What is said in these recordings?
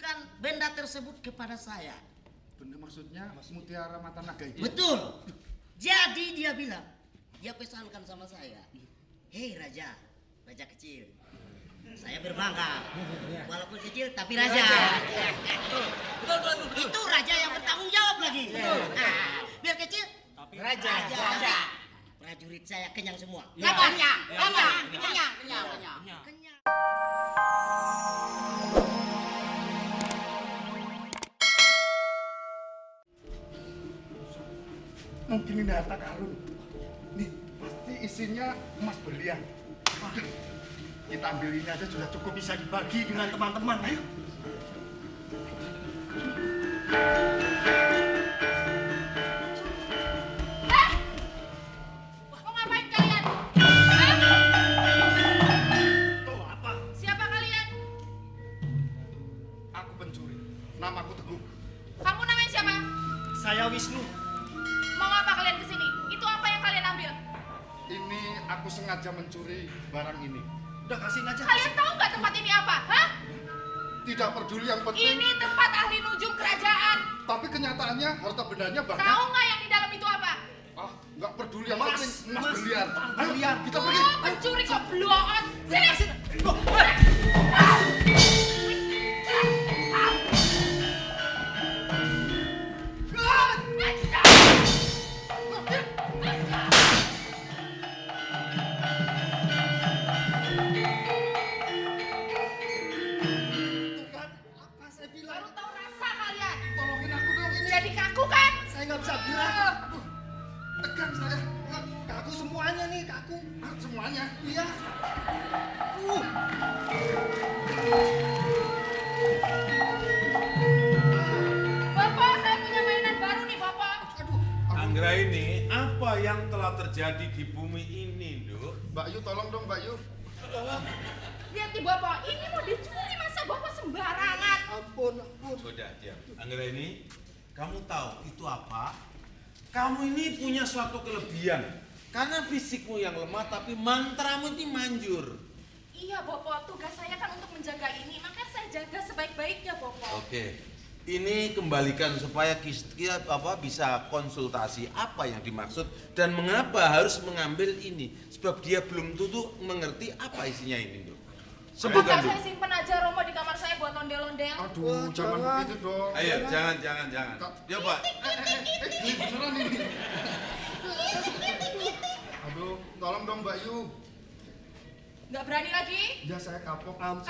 menitipkan benda tersebut kepada saya. Benda maksudnya mutiara mata naga itu? Betul. Jadi dia bilang, dia pesankan sama saya, hei raja, raja kecil, saya berbangga, walaupun kecil tapi raja. Betul. Itu raja yang bertanggung jawab lagi. Biar kecil, tapi raja. Prajurit saya kenyang semua. Kenyang. Mungkin ini harta karun. Nih, pasti isinya emas berlian. Kita ambil ini aja sudah cukup bisa dibagi dengan teman-teman. Ayo. Mau ngapain kalian? Tuh apa? Siapa kalian? Aku pencuri. Namaku Teguh. Kamu namanya siapa? Saya Wisnu. Mau apa kalian kesini? Itu apa yang kalian ambil? Ini aku sengaja mencuri barang ini. Udah kasihin aja. Kalian tahu nggak tempat ini apa? Hah? Tidak peduli yang penting. Ini tempat ahli nujum kerajaan. Tapi kenyataannya harta bendanya banyak. Tahu nggak yang di dalam itu apa? Ah, nggak peduli yang penting. Emas berlian. Ayo, kita pergi. Oh, pencuri kok bloon. Sini. Tuh kan, apa saya bilang? Baru tahu rasa kalian. Tolongin aku dong ini. Jadi kaku kan? Saya nggak bisa gerak. Aduh, tegang saya. Kaku semuanya nih, kaku. Semuanya? Iya. Bapak, saya punya mainan baru nih, Bapak. Aduh. Anggra ini, apa yang telah terjadi di bumi ini, Nduk? Mbak Yu, tolong dong Mbak Yu. Lihat nih, Bapak. Ini mau dicuri, masa Bapak sembarangan? Ampun. Sudah, diam. Anggra ini, kamu tahu itu apa? Kamu ini punya suatu kelebihan. Karena fisikmu yang lemah, tapi mantramu ini manjur. Iya, Bapak. Tugas saya kan untuk menjaga ini. Makanya saya jaga sebaik-baiknya, Bapak. Oke, ini kembalikan supaya kita bisa konsultasi apa yang dimaksud dan mengapa harus mengambil ini. Sebab dia belum tentu mengerti apa isinya ini, Nduk. Bapak, Sebutkan saya dulu. simpen aja Romo di kamar saya buat ondel-ondel. Aduh, jangan begitu dong. Ayo, jangan. Ya, Pak. Ini beneran ini. Aduh, tolong dong Mbak Yu. Nggak berani lagi? Ya saya kapok. Kapok?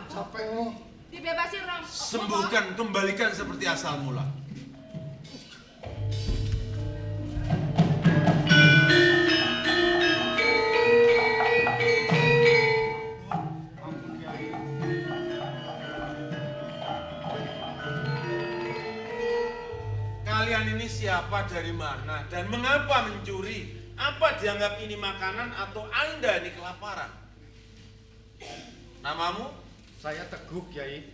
Capek nih. Dibebasin, Rom. Sembuhkan, kembalikan seperti asal mula. Ampun Kiai. Kalian ini siapa, dari mana, dan mengapa mencuri? Apa dianggap ini makanan atau Anda ini kelaparan? Namamu? Saya Teguh Kiai.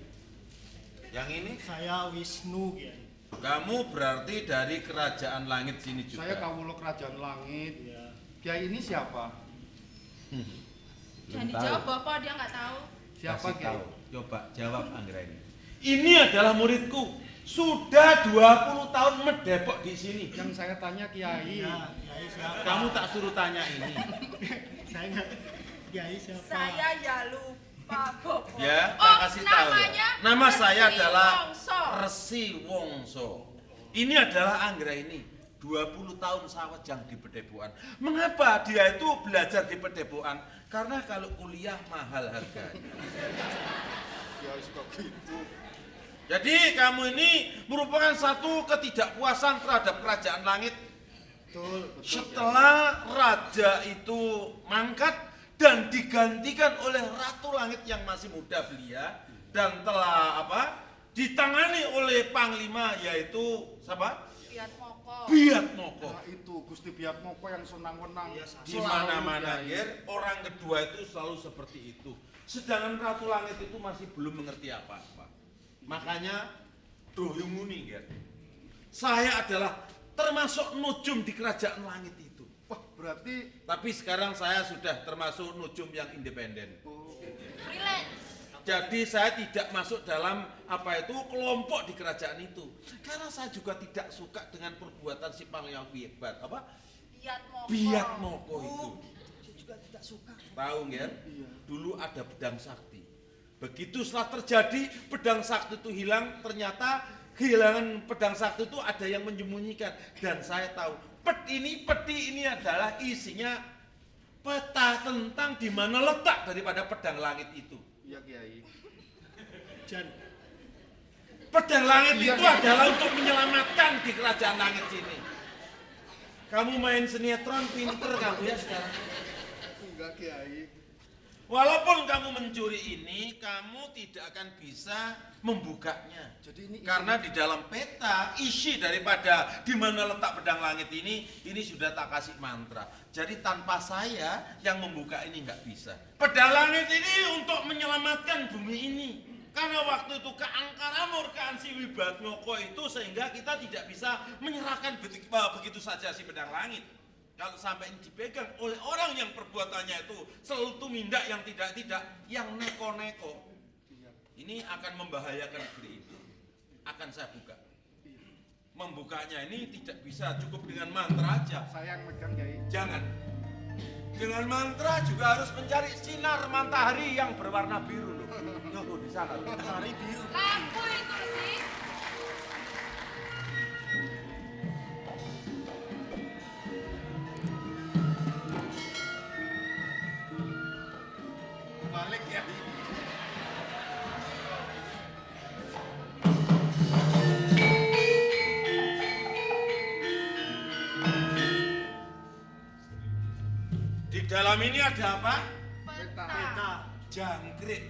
Yang ini? Saya Wisnu, Kiai. Kamu berarti dari kerajaan langit sini juga. Saya Kawulo Kerajaan Langit. Ya. Kiai ini siapa? Jangan dijawab, Bapak. Dia nggak tahu. Siapa Kasih Kiai? tahu. Coba jawab Anggra ini. Ini adalah muridku. Sudah 20 tahun mendepok di sini. Yang saya tanya Kiai. Ya, Kiai siapa? Kamu tak suruh tanya ini. Saya nggak. Kiai siapa? Saya ya lupa, Bapak. Ya, tak Oh, kasih tahu. namanya Nama saya Resi adalah Wongso. Resi Wongso. Ini adalah Anggra ini. 20 tahun sawejang di Pedepokan. Mengapa dia itu belajar di Pedepokan? Karena kalau kuliah mahal harganya. Kiai suka gitu. Jadi kamu ini merupakan satu ketidakpuasan terhadap kerajaan langit. Betul. Setelah raja itu mangkat dan digantikan oleh ratu langit yang masih muda belia dan telah ditangani oleh panglima yaitu siapa? Biat Moko. Biatmoko. Nah itu Gusti Biatmoko yang senang-wenang. Di mana-mana orang kedua itu selalu seperti itu. Sedangkan ratu langit itu masih belum mengerti apa-apa. Makanya doyong muni, Ger. Saya adalah termasuk nujum di kerajaan langit itu. Wah, berarti Tapi sekarang saya sudah termasuk nujum yang independen. Freelance. Jadi saya tidak masuk dalam apa itu kelompok di kerajaan itu. Karena saya juga tidak suka dengan perbuatan si Panglima Biat apa? Biat Moko itu. Saya juga tidak suka. Tahu nggak? Dulu ada pedang sakti. Begitu setelah terjadi pedang sakti itu hilang, ternyata kehilangan pedang sakti itu ada yang menyembunyikan. Dan saya tahu peti ini adalah isinya peta tentang di mana letak daripada pedang langit itu. Iya Kiai. Jan, Pedang langit Iya, itu Kiai. adalah untuk menyelamatkan di kerajaan langit sini. Kamu main sinetron pinter kamu ya sekarang. Enggak Kiai. Walaupun kamu mencuri ini, kamu tidak akan bisa membukanya. Jadi ini Karena di dalam peta isi daripada di mana letak pedang langit ini sudah tak kasih mantra. Jadi tanpa saya yang membuka ini nggak bisa. Pedang langit ini untuk menyelamatkan bumi ini. Karena waktu itu keangkara murkaan si Wibatmoko itu sehingga kita tidak bisa menyerahkan begitu saja si pedang langit. Kalau sampai ini dipegang oleh orang yang perbuatannya itu selalu tumindak yang tidak, yang neko-neko, ini akan membahayakan negeri ini. Akan saya buka. Membukanya ini tidak bisa cukup dengan mantra aja. saya yang megang Kiai. Jangan. Dengan mantra juga harus mencari sinar matahari yang berwarna biru loh. Loh, di sana. matahari biru. Lampu itu sih. Balik Kiai. Di dalam ini ada apa? Peta. Peta. Jangkrik.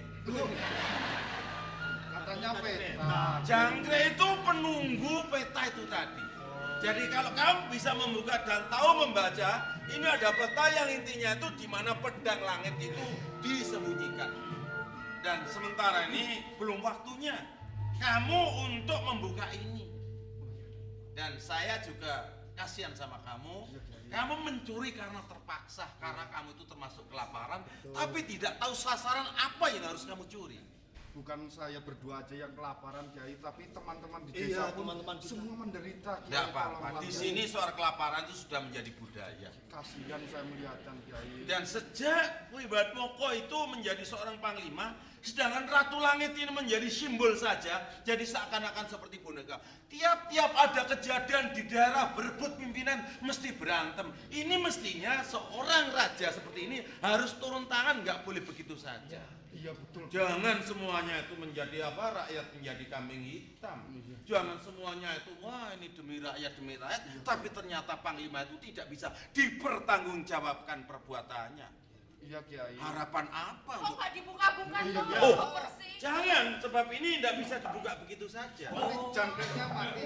Katanya peta. Jangkrik itu penunggu peta itu tadi. Jadi kalau kamu bisa membuka dan tahu membaca, ini ada peta yang intinya itu di mana pedang langit itu disembunyikan. Dan sementara ini belum waktunya kamu untuk membuka ini. Dan saya juga kasihan sama kamu. Kamu mencuri karena terpaksa, karena kamu itu termasuk kelaparan, tapi tidak tahu sasaran apa yang harus kamu curi. Bukan saya berdua aja yang kelaparan Kiai, tapi teman-teman di Iya, desa pun teman-teman kita. semua menderita. Kiai. Tidak apa-apa, Tolonglah, di Kiai. sini soal kelaparan itu sudah menjadi budaya. Kasihan saya melihatkan Kiai. Dan sejak Wibatmoko itu menjadi seorang panglima, sedangkan Ratu Langit ini menjadi simbol saja, jadi seakan-akan seperti boneka. Tiap-tiap ada kejadian di daerah berebut pimpinan, mesti berantem. Ini mestinya seorang raja seperti ini harus turun tangan, nggak boleh begitu saja. Iya betul. Jangan semuanya itu menjadi apa, rakyat menjadi kambing hitam. Jangan semuanya itu, wah ini demi rakyat, tapi ternyata panglima itu tidak bisa dipertanggungjawabkan perbuatannya. Iya Kiai. Harapan apa Kok untuk... nggak dibuka-buka dong? Oh, Bersih. jangan, sebab ini tidak bisa dibuka begitu saja. Ini jangkriknya mati.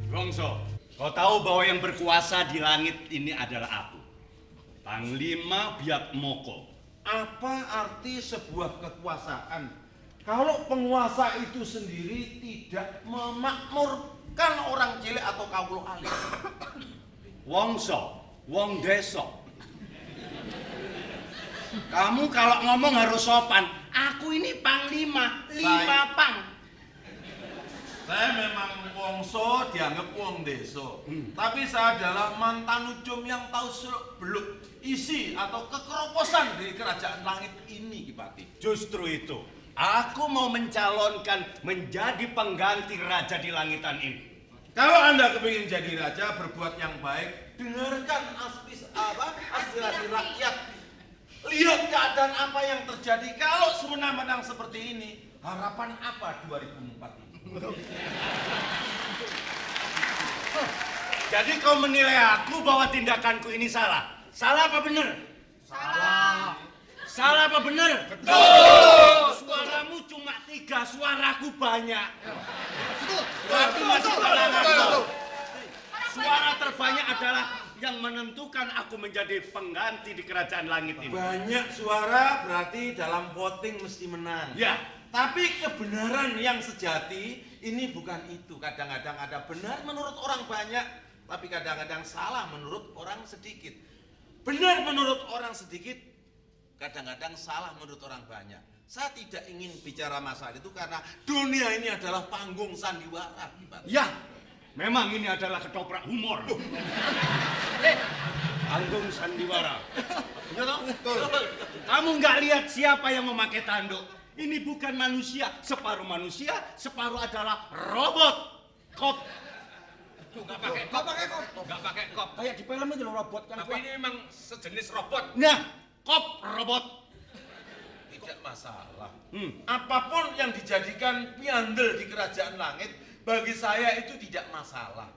Gongso, kau tahu bahwa yang berkuasa di langit ini adalah aku, Panglima Biatmoko. Apa arti sebuah kekuasaan kalau penguasa itu sendiri tidak memakmurkan orang cilik atau kaulo alit? Wongso, wong deso. Kamu kalau ngomong harus sopan. Aku ini panglima, lima pang. Saya memang wongso dianggap wong deso, tapi saya adalah mantan ujum yang tahu seluk beluk isi atau kekeroposan dari kerajaan langit ini, Kipati. Justru itu, aku mau mencalonkan menjadi pengganti raja di langitan ini. Kalau Anda kepingin jadi raja, berbuat yang baik, dengarkan aspirasi rakyat. Lihat keadaan apa yang terjadi kalau semena-mena seperti ini. Harapan apa 2004 ini? Jadi kau menilai aku bahwa tindakanku ini salah? Salah apa benar? Salah. Salah apa benar? Betul. Suaramu cuma 3, suaraku banyak. Berarti masih kalah aku. Suara terbanyak adalah yang menentukan aku menjadi pengganti di kerajaan langit ini. Banyak suara berarti dalam voting mesti menang. Ya, Tapi kebenaran yang sejati ini bukan itu. Kadang-kadang ada benar menurut orang banyak, tapi kadang-kadang salah menurut orang sedikit. Benar menurut orang sedikit, kadang-kadang salah menurut orang banyak. Saya tidak ingin bicara masalah itu karena dunia ini adalah panggung sandiwara. Ya, memang ini adalah ketoprak humor. Panggung sandiwara. Iya toh? Betul. Kamu nggak lihat siapa yang memakai tanduk? Ini bukan manusia, separuh adalah robot. Kop. Nggak pakai kop. Nggak pakai kop. Kayak di film itu loh robot kan. Tapi ini memang sejenis robot. Nah, kop robot. Tidak masalah. Apapun yang dijadikan piandel di kerajaan langit, bagi saya itu tidak masalah.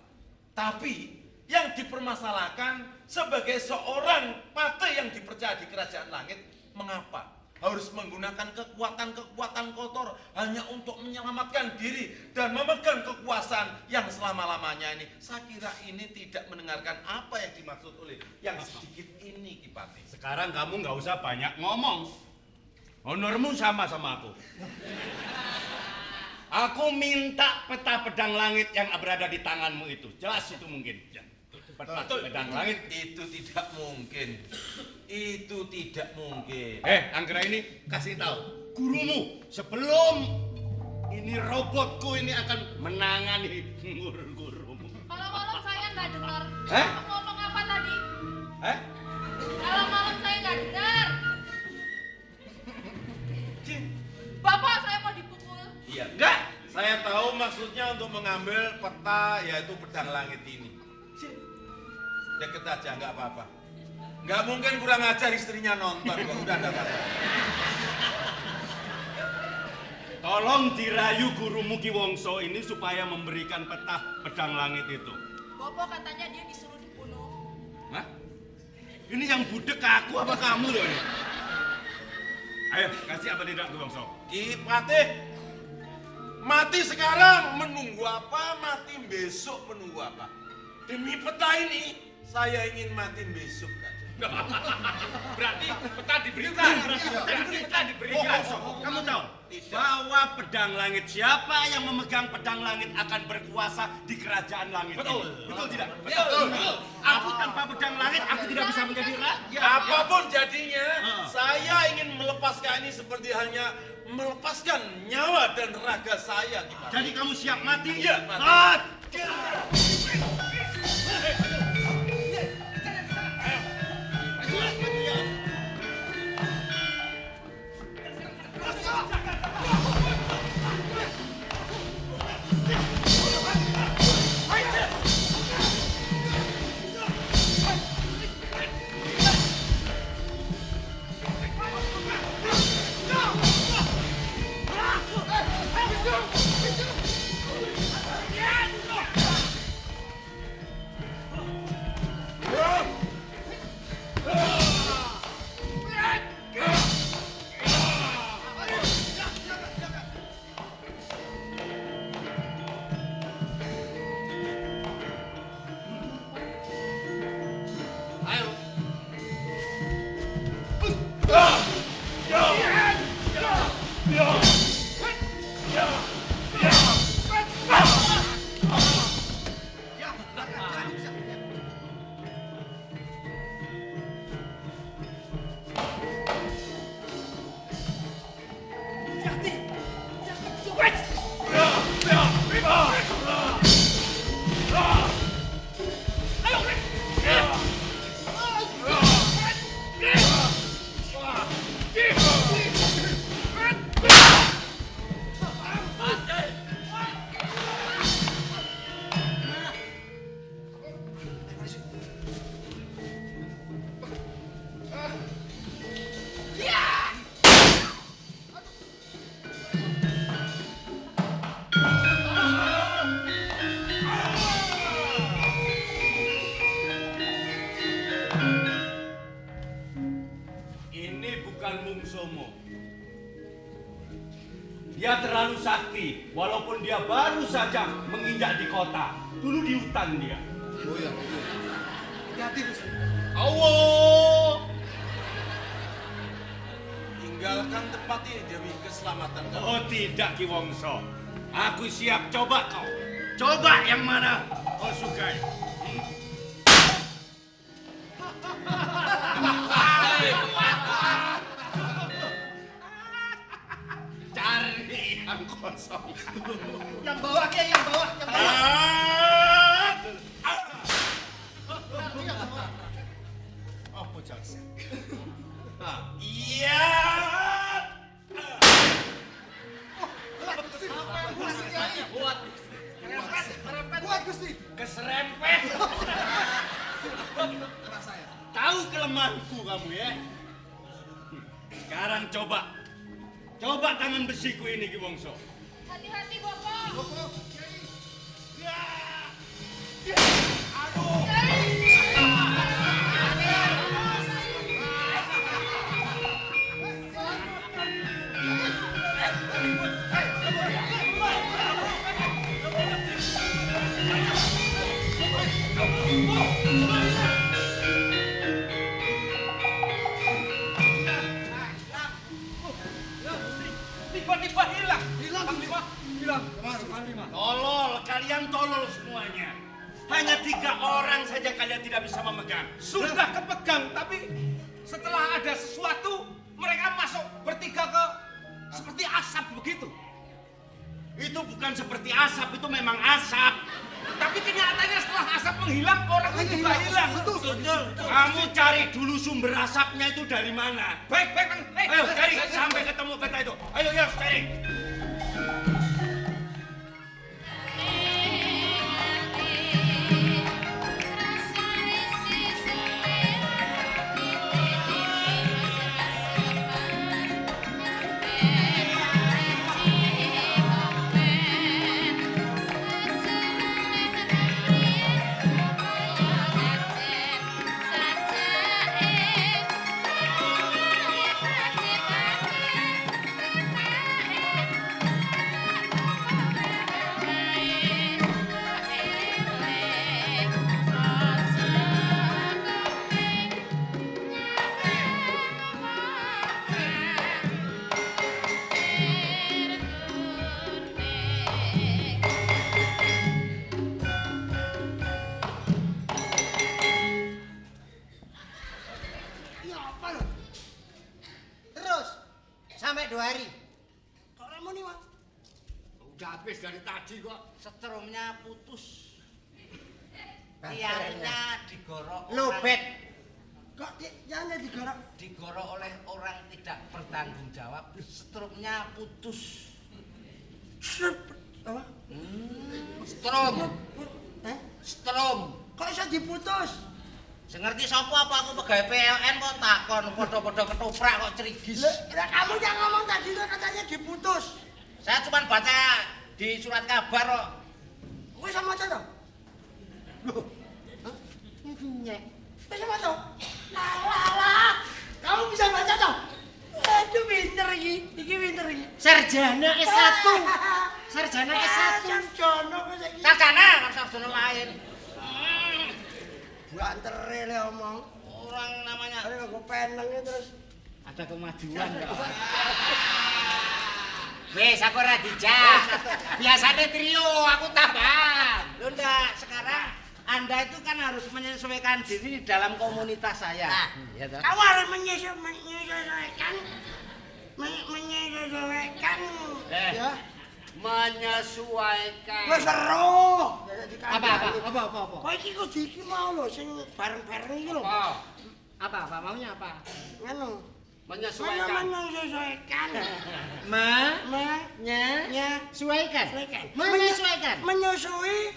Tapi yang dipermasalahkan sebagai seorang patih yang dipercaya di kerajaan langit, mengapa harus menggunakan kekuatan kotor hanya untuk menyelamatkan diri dan memegang kekuasaan yang selama-lamanya ini? Saya kira ini tidak mendengarkan apa yang dimaksud oleh yang sedikit ini, Ki Patih. Sekarang kamu nggak usah banyak ngomong. Honormu sama aku. Aku minta peta pedang langit yang berada di tanganmu itu. Jelas itu mungkin. Peta pedang langit. Itu tidak mungkin. Itu tidak mungkin. Anggra ini kasih tahu gurumu sebelum ini robotku ini akan menangani gurumu. Malam-malam saya nggak dengar. Hah? Bapak ngomong apa tadi? Malam-malam saya nggak dengar. Bapak, saya mau dipukul. Iya, enggak. Saya tahu maksudnya untuk mengambil peta yaitu pedang langit ini. Deket aja, enggak apa-apa. Enggak mungkin kurang ajar istrinya nonton kok udah dapat. Tolong dirayu gurumu Ki Wongso ini supaya memberikan peta pedang langit itu. Bopo katanya dia disuruh dibunuh. Hah? Ini yang budek aku apa kamu loh ini? Ayo, kasih apa tidak Ki Wongso? Ki Patih, mati sekarang menunggu apa, mati besok menunggu apa? Demi peta ini, saya ingin mati besok aja. Berarti peta diberikan. Kamu tahu bahwa pedang langit, siapa yang memegang pedang langit akan berkuasa di kerajaan langit. Betul. Betul tidak? Betul. Aku tanpa pedang langit aku tidak bisa menjadi raja. Apapun jadinya, saya ingin melepaskan ini seperti hanya melepaskan nyawa dan raga saya. Gimana? Jadi kamu siap mati? Iya, mati. Dia terlalu sakti, walaupun dia baru saja menginjak di kota. Dulu di hutan dia. Oh iya. Hati-hati, Bos. Allah. tinggalkan tempat ini demi keselamatan kamu. Oh tidak Ki Wongso. Aku siap coba kau. Coba yang mana kau sukai. Cari yang kosong. Yang bawah, Kiai, yang bawah, yang bawah. Apa jaksa? Iya. Buat Gusti. Keserempet. Tahu kelemahanku kamu ya? Sekarang coba. Coba tangan besiku ini Ki Wongso. Hati-hati, Bopo. Tiba-tiba hilang. Hilang. Tolol, kalian tolol semuanya. Hanya 3 orang saja kalian tidak bisa memegang. Sudah kepegang, tapi setelah ada sesuatu, mereka masuk bertiga ke seperti asap begitu. Itu bukan seperti asap, itu memang asap. Tapi kenyataannya setelah asap menghilang, orang itu juga hilang. Betul. Kamu cari dulu sumber asapnya itu dari mana. Baik, Bang. Ayo cari sampai ketemu peta itu. Ayo ya cari. Iya apa lo? Terus sampai 2 hari. Kok kamu nih, Bang? Udah habis dari tadi kok. Setrumnya putus. Tiarnya digorok Lobet. Kok tiarnya digorok? digorok oleh orang tidak bertanggung jawab, struknya putus. Apa? Strom. Eh? Strom. Kok bisa diputus? Sing ngerti sapa apa aku pegawai PLN kok takon padha-padha ketoprak kok cerigis. Lah kamu yang ngomong tadi kan katanya diputus. Saya cuma baca di surat kabar kok. Kowe sama aja toh? Loh. Hah? Nyek. Bisa masuk? Lah. Kamu bisa baca toh? Aduh pinter iki. Iki pinter iki. Sarjana S1. Sarjana S1. Sarjana kok saiki. Sarjana kan sarjana lain. Buantere le omong. Orang namanya Are kok penenge terus. Ada kemajuan kok. Wes aku ora dijak. Biasanya trio, aku tambah. Loh enggak, sekarang Anda itu kan harus menyesuaikan diri di dalam komunitas saya. Ya toh? Kamu harus menyesuaikan. Menyesuaikan. Ya. Menyesuaikan. Wes seru. Apa? Kok iki kok iki mau lho sing bareng-bareng iki lho. Oh, Apa maunya apa? Ngono. menyesuaikan. Menyesuaikan. Menyesuaikan. Menyesuaikan. Menyusui.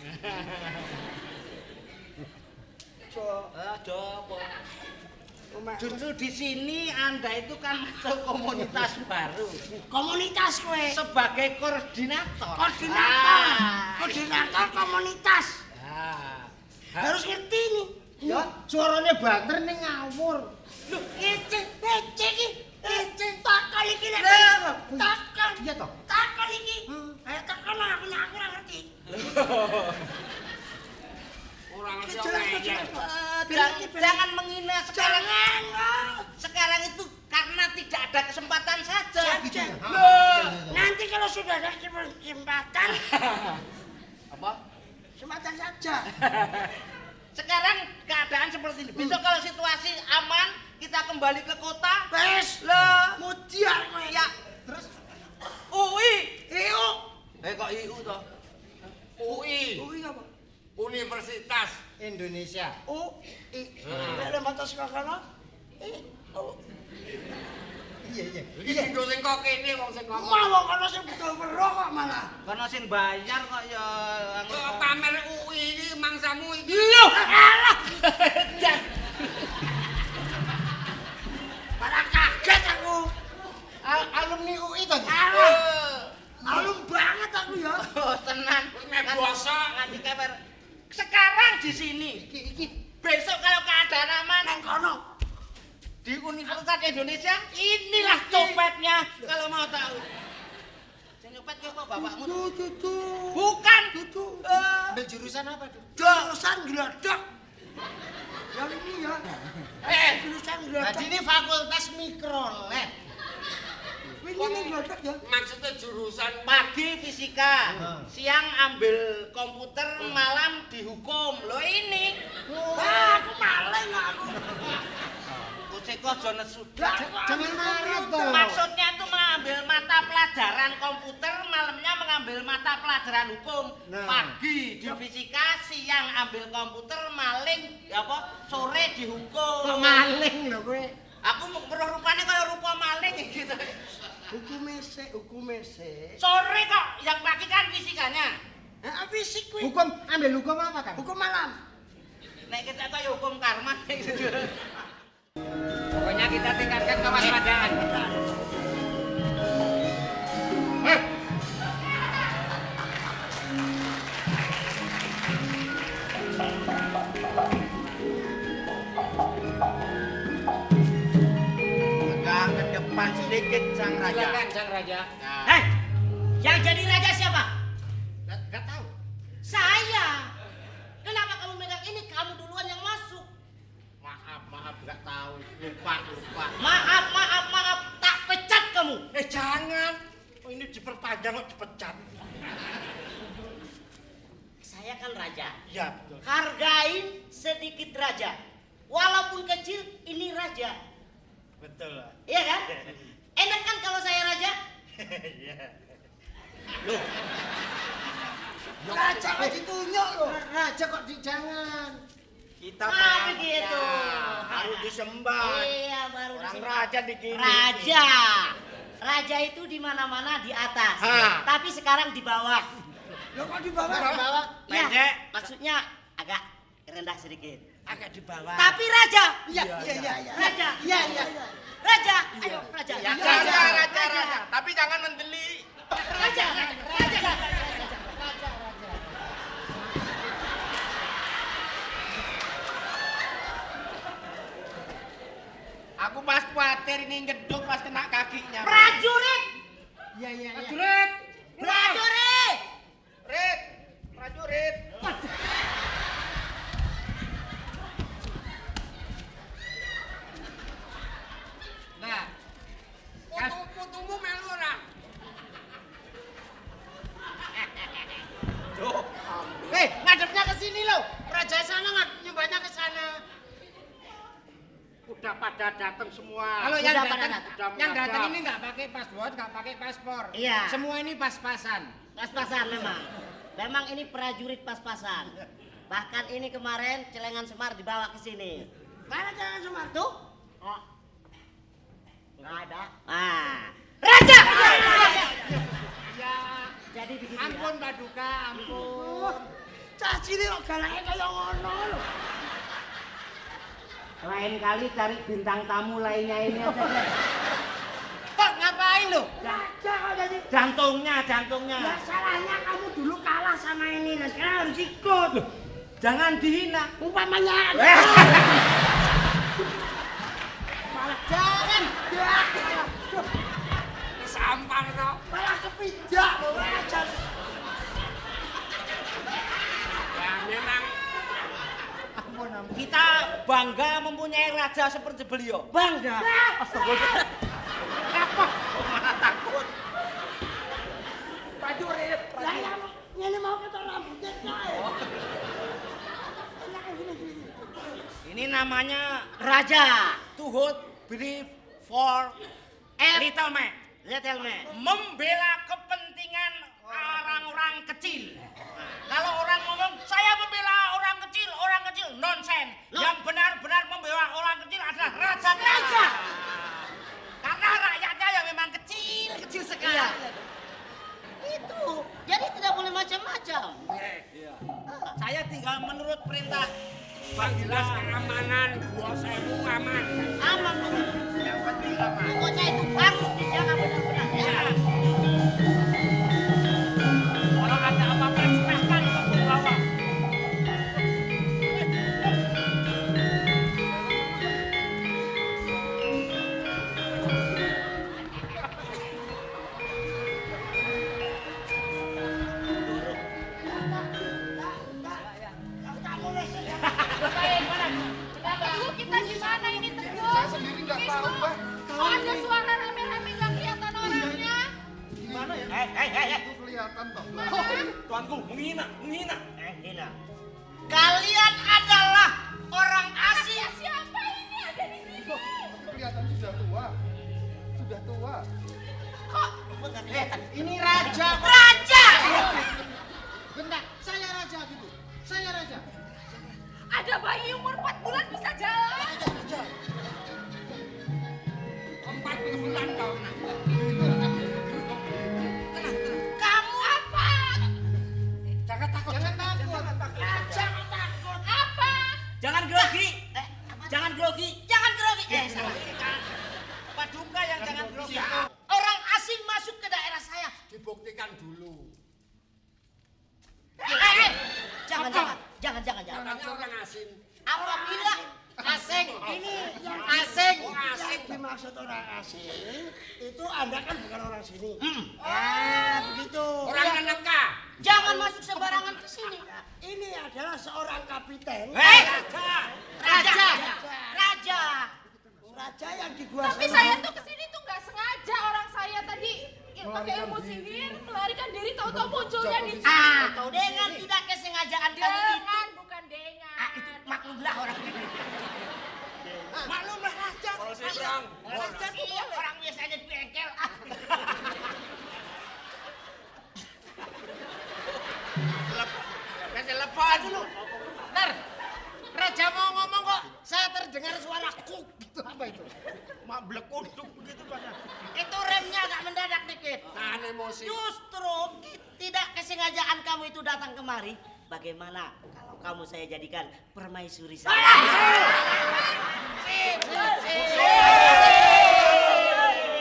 Coba. Justru di sini Anda itu kan masuk komunitas baru. Komunitas kowe. Sebagai koordinator. Koordinator komunitas. Ah. Harus ngerti nih. Ya, suaranya banter ning ngawur. Loh, ece iki. Takon iki lek. Takon. Iya toh? Takon iki. Ayo takon aku ora ngerti. Orang Jelas. jangan menghina sekarang. Jangan. Sekarang itu karena tidak ada kesempatan saja. Loh, nanti kalau sudah ada kesempatan, Apa? kesempatan saja. Sekarang keadaan seperti ini. Besok kalau situasi aman, kita kembali ke kota. Wes, Lah, mudiar kowe. ya. Terus UI. Iyo. Kok IU toh? UI, Oh iya, Pak. Universitas Indonesia. Oh, ada mata sekolah kana? Oh. Iya. iki sing sing kok kene wong sing ngomong. Mau kana sing betul weruh kok malah. Karena sing bayar kok ya Kok pamer UI iki mangsamu iki. Loh, alah. Malah kaget aku. Alumni UI to. Alah. Alum banget aku ya. Oh, tenan. Nek bosok. Nganti keper. Sekarang di sini. Iki Besok kalau keadaan aman Nang kono. di Universitas Indonesia, inilah copetnya kalau mau tahu. Yang nyopet ke kok bapakmu? Tuh. Bukan. ambil jurusan apa tuh? Jurusan geladak. Yang ini ya. Jurusan Nah, geladak. ini fakultas mikrolab. Ini geladak ya. Maksudnya jurusan Pagi fisika, siang ambil komputer, malam dihukum. Lo ini. Wah, aku maling aku. Kok jones Lah, Jangan marah toh. Maksudnya itu mengambil mata pelajaran komputer, malamnya mengambil mata pelajaran hukum. Nah. Pagi di fisika, siang ambil komputer, maling, ya apa? Sore dihukum. Kok maling lho kowe. Aku meruh rupanya kayak rupa maling gitu. Hukum ese. Sore kok, yang pagi kan fisikanya. Fisik kuwi. Hukum ambil hukum apa kan? Hukum malam. Nek kita kayak hukum karma gitu. pokoknya kita tingkatkan kewaspadaan. Agak ke depan sedikit Sang Raja. Silakan Sang Raja. Hei, yang jadi raja siapa? Enggak tahu. Saya. Kenapa kamu megang ini? Kamu duluan yang masuk. Maaf enggak tahu. Lupa. Maaf. Tak pecat kamu. Jangan. Oh, ini diperpanjang kok dipecat. Saya kan raja. Ya, betul. Hargain sedikit raja. Walaupun kecil, ini raja. Betul. Lah. Iya kan? Enak kan kalau saya raja? Iya. Raja kok ditunjuk loh. Raja kok jangan. Kita Begitu. harus disembah. Iya, baru Orang disebut. raja digini. Raja. Raja itu di mana-mana di atas. Ha. Tapi sekarang di bawah. Loh kok di bawah? Di bawah. Ya, Pendek. maksudnya agak rendah sedikit. Agak di bawah. Tapi raja. Iya. Raja. Iya. Raja. Ayo, raja. Ya, Raja. Tapi jangan mendeli. Raja. Aku pas khawatir ini ngeduk pas kena kakinya. Prajurit. Iya. Prajurit. Prajurit. Prajurit. Nah, putumu melu ora? Ngadepnya ke sini loh. Raja sana nyembahnya ke sana. Udah pada datang semua. Kalau Sudah yang pada datang, datang. yang datang ini nggak pakai paspor, nggak pakai paspor. Iya. Semua ini pas-pasan. Pas-pasan memang. Memang ini prajurit pas-pasan. Bahkan ini kemarin celengan Semar dibawa ke sini. Mana jangan Semar? Tuh. Oh. Nggak ada. Ah. Raja. Ya, Jadi begitu ampun Paduka, ampun. Cah cilik kok galaknya kayak ngono lho. Lain kali cari bintang tamu lainnya ini aja deh. Pak ngapain lo? Raja kok jadi. Jantungnya. Ya salahnya kamu dulu kalah sama ini. Nah sekarang harus ikut. Jangan dihina. Umpamanya. Malah jangan. Ya. Sampang toh. Malah kepijak loh raja. Ya memang Ampun. Kita bangga mempunyai raja seperti beliau. Bangga. Nah, namanya Raja. to hold brief for little man. Little man. Membela kepentingan orang-orang kecil. Kalau orang ngomong saya membela orang kecil nonsen. Yang benar-benar membela orang kecil adalah raja. Karena rakyatnya yang memang kecil sekali. Iya. Itu. Jadi tidak boleh macam-macam. Saya tinggal menurut perintah. Bang jelas keamanan, 2.000 aman. Aman. Yang penting aman. Pokoknya itu harus dijaga benar-benar. Ya. Kalau ada apa-apa serahkan ke bawah. Teguh, kita gimana ini Teguh? Saya sendiri nggak tahu, Mbak. Kok ada suara rame-rame nggak kelihatan orangnya? Gimana ya? Hei. Itu kelihatan toh. Tuanku, menghina. Hina. Kalian adalah orang asing. Ya, siapa ini ada di sini? Kelihatan sudah tua. Sudah tua. Kok Nggak kelihatan. Ini raja. Raja. Bentar, saya raja gitu. Saya raja. ada bayi umur 4 bulan bisa jalan? 4 bulan kau nak. Kamu apa? Jangan takut. Jangan takut. Jangan takut. Apa? Jangan grogi. Jangan grogi. Salah. Paduka yang jangan grogi. Orang asing masuk ke daerah saya. Dibuktikan dulu. Jangan. Orangnya orang asing. Apabila Asing, ini yang asing. Yang dimaksud orang asing itu Anda kan bukan orang sini. Begitu. Orang Nanaka. jangan masuk sembarangan ke sini. Ini adalah seorang kapiten. Raja. Raja yang dikuasai. Tapi saya tuh kesini tuh nggak sengaja, orang saya tadi pakai ilmu sihir melarikan diri, tahu-tahu munculnya di sini. Dengan tidak kesengajaan kamu itu. Dengan bukan dengan. Itu maklumlah orang ini. Maklumlah raja. Kalau saya perang. Raja tuh orang biasanya di bengkel. Telepon dulu. Ntar, raja mau ngomong kok saya terdengar suara kuk gitu. Apa itu? Mak blekuduk begitu Pak. Itu remnya agak mendadak dikit. Nahan emosi. Justru tidak kesengajaan kamu itu datang kemari. Bagaimana kalau kamu saya jadikan permaisuri saya?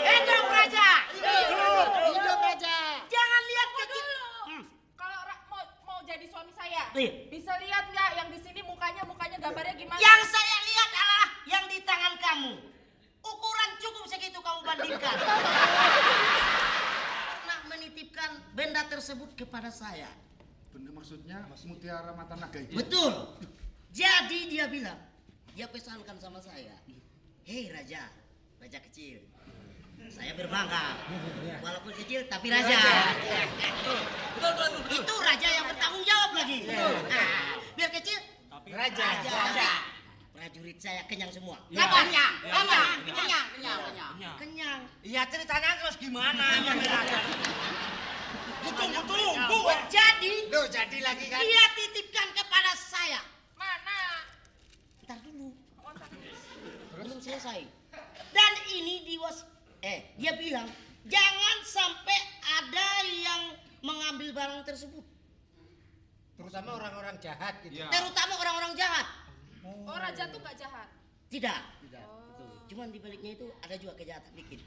Hidup raja! Hidup raja. Jangan lihat Tunggu kecil. dulu. Kalau mau jadi suami saya, Iya. bisa lihat nggak yang di sini mukanya gambarnya gimana? Yang saya lihat adalah yang di tangan kamu. Ukuran cukup segitu kamu bandingkan. Nak menitipkan benda tersebut kepada saya. Benda maksudnya mutiara mata naga itu. Betul. Jadi dia bilang, dia pesankan sama saya, hei raja kecil, saya berbangga, walaupun kecil tapi raja. Betul. Itu raja yang bertanggung jawab lagi. Biar kecil, Raja. prajurit saya kenyang semua. Kenyang. Kenyang. Iya ceritanya terus gimana? Tunggu. Jadi, Loh, jadi lagi kan? dia titipkan kepada saya. Mana? Ntar dulu. Belum selesai. Dan ini dia bilang jangan sampai ada yang mengambil barang tersebut. Terutama orang-orang jahat gitu. Terutama orang-orang jahat. Oh, raja tuh nggak jahat. Tidak. Betul. Cuman di baliknya itu ada juga kejahatan dikit.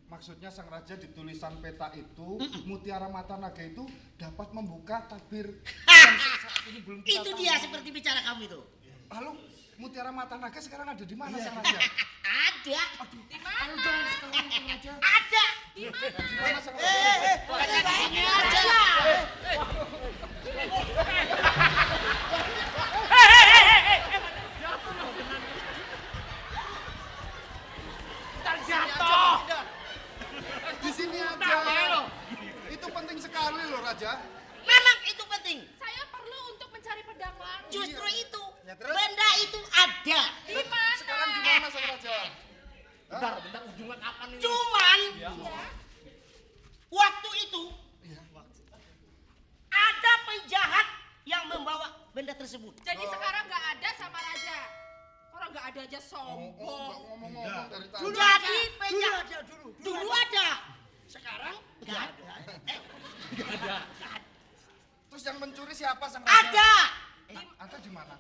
Maksudnya sang raja di tulisan peta itu, mutiara mata naga itu dapat membuka tabir. Ini belum kita Itu tahu. dia seperti bicara kamu itu. Lalu mutiara mata naga sekarang ada di mana sang raja? Ada. Di mana? Jangan sekarang sang raja. Ada. Di mana? Di mana sang raja? Ini aja. Jatuh. Di sini aja. Itu penting sekali loh raja. Memang itu penting. Saya perlu untuk mencari pedang lagi. Justru itu Ya, terus? Benda itu ada. Di mana? Sekarang di mana Sang Raja? Bentar, ujungnya kapan ini? Cuman Ya. waktu itu ada penjahat yang membawa benda tersebut. Jadi sekarang nggak ada sama raja. Orang nggak ada aja sombong. Ngomong-ngomong dari tadi. Jadi penjahat ada, dulu ada. Sekarang nggak ada. Terus yang mencuri siapa Sang Raja? Ada. Ada di mana?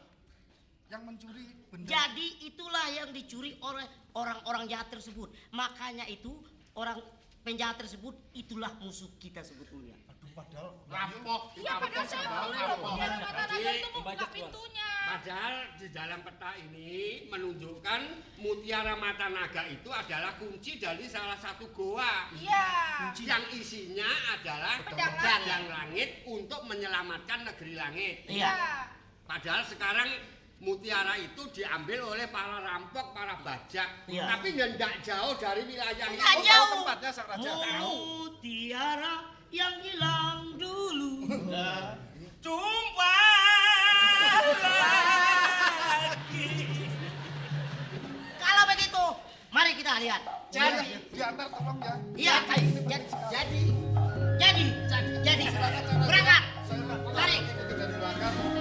Yang mencuri benda. Jadi itulah yang dicuri oleh orang-orang jahat tersebut. Makanya itu orang penjahat tersebut itulah musuh kita sebetulnya. Aduh, padahal Rampok. Iya padahal saya mau biar mata raja itu membuka pintunya. Padahal di dalam peta ini menunjukkan mutiara mata naga itu adalah kunci dari salah satu goa. Iya. Yang isinya adalah pedang langit untuk menyelamatkan negeri langit. Iya. Padahal sekarang mutiara itu diambil oleh para rampok, para bajak. Iya. Tapi tidak jauh dari wilayah ini. Nggak tahu jauh. tempatnya Sang Raja. Mutiara yang hilang dulu. Jumpa lagi. Kalau begitu, mari kita lihat. Jadi diantar tolong ya. Iya, jadi berangkat. Saya Mari. kita dari belakang.